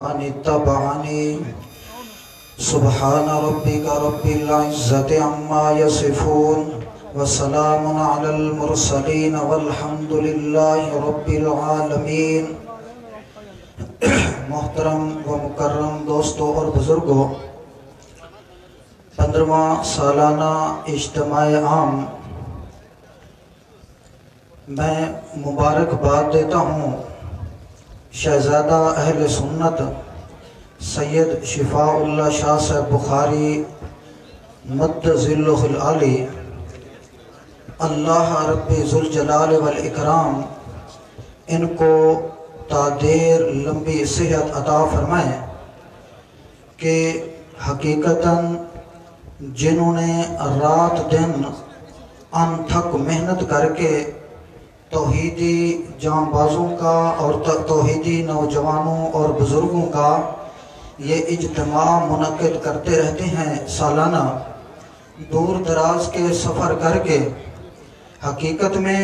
من اتبعني سبحان ربك رب العزة عما يصفون وسلام على المرسلين والحمد لله رب العالمین۔ محترم و مکرم دوستوں اور بزرگوں، 15واں سالانہ اجتماع عام میں مبارکباد دیتا ہوں شہزادہ اہل سنت سید شفاء اللہ شاہ صاحب بخاری مد ذلہ العالی، اللہ رب ذوالجلال والاکرام ان کو تادیر لمبی صحت عطا فرمائے کہ حقیقتاً جنہوں نے رات دن انتھک محنت کر کے توحیدی جاں بازوں کا اور توحیدی نوجوانوں اور بزرگوں کا یہ اجتماع منعقد کرتے رہتے ہیں سالانہ، دور دراز کے سفر کر کے، حقیقت میں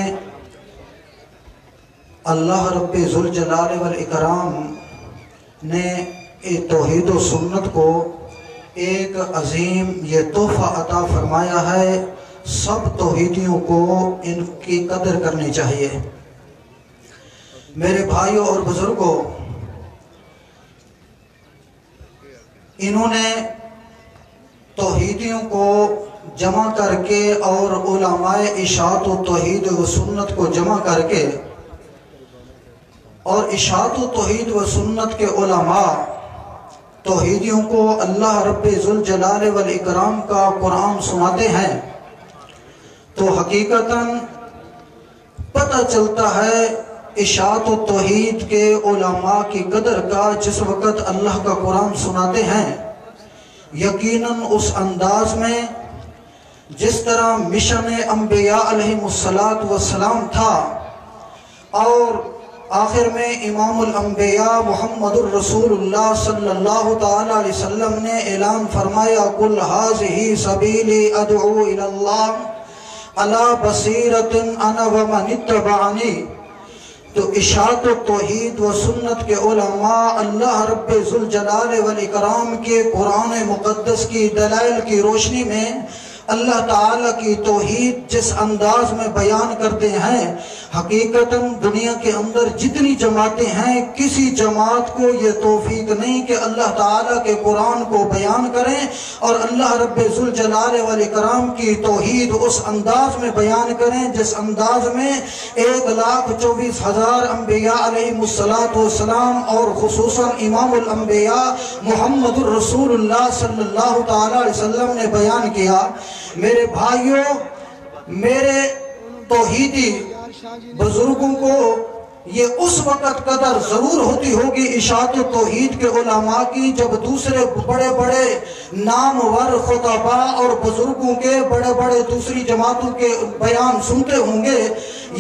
اللہ رب ذوالجلال والاکرام نے توحید و سنت کو ایک عظیم یہ تحفہ عطا فرمایا ہے۔ سب توحیدیوں کو ان کی قدر کرنی چاہیے۔ میرے بھائیوں اور بزرگوں، انہوں نے توحیدیوں کو جمع کر کے اور علماء اشاعت و توحید و سنت کو جمع کر کے اور اشاعت و توحید و سنت کے علماء توحیدیوں کو اللہ رب ذوالجلال والاکرام کا قرآن سناتے ہیں تو حقیقتاً پتہ چلتا ہے اشاعت و توحید کے علماء کی قدر کا۔ جس وقت اللہ کا قرآن سناتے ہیں یقیناً اس انداز میں جس طرح مشن انبیاء علیہ السلام تھا، اور آخر میں امام الانبیاء محمد الرسول اللہ صلی اللہ تعالی علیہ وسلم نے اعلان فرمایا قل ھذہ سبیلی ادعو الی اللہ علی بصیرۃ انا ومن اتبعنی۔ تو اشاعت و توحید و سنت کے علماء اللہ رب ذوالجلال والاکرام کے قرآن مقدس کی دلائل کی روشنی میں اللہ تعالیٰ کی توحید جس انداز میں بیان کرتے ہیں، حقیقتاً دنیا کے اندر جتنی جماعتیں ہیں کسی جماعت کو یہ توفیق نہیں کہ اللہ تعالیٰ کے قرآن کو بیان کریں اور اللہ رب ذوالجلال والاکرام کی توحید اس انداز میں بیان کریں جس انداز میں 1,24,000 انبیاء علیہ السلام اور خصوصاً امام الانبیاء محمد الرسول اللہ صلی اللہ تعالی علیہ وسلم نے بیان کیا۔ میرے بھائیوں، میرے توحیدی بزرگوں کو یہ اس وقت قدر ضرور ہوتی ہوگی اشاعت و توحید کے علماء کی جب دوسرے بڑے بڑے نامور خطباء اور بزرگوں کے بڑے بڑے دوسری جماعتوں کے بیان سنتے ہوں گے۔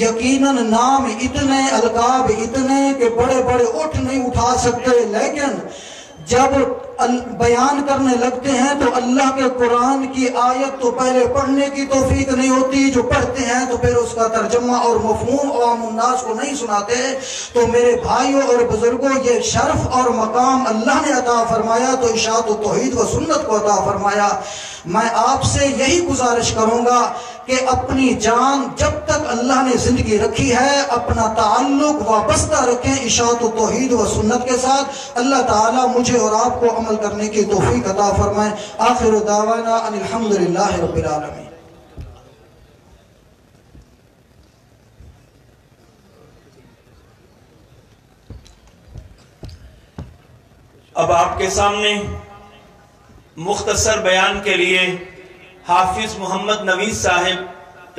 یقیناً نام اتنے، القاب اتنے کہ بڑے بڑے اٹھ نہیں اٹھا سکتے، لیکن جب بیان کرنے لگتے ہیں تو اللہ کے قرآن کی آیت تو پہلے پڑھنے کی توفیق نہیں ہوتی، جو پڑھتے ہیں تو پھر اس کا ترجمہ اور مفہوم عوام الناس کو نہیں سناتے۔ تو میرے بھائیوں اور بزرگوں، یہ شرف اور مقام اللہ نے عطا فرمایا تو اشاعت و توحید و سنت کو عطا فرمایا۔ میں آپ سے یہی گزارش کروں گا کہ اپنی جان جب تک اللہ نے زندگی رکھی ہے اپنا تعلق وابستہ رکھیں اشاعت و توحید و سنت کے ساتھ۔ اللہ تعالیٰ مجھے اور آپ کو عمل کرنے کی توفیق عطا فرمائے۔ آخر دعوانا ان الحمدللہ رب العالمین۔ اب آپ کے سامنے مختصر بیان کے لیے حافظ محمد نوید صاحب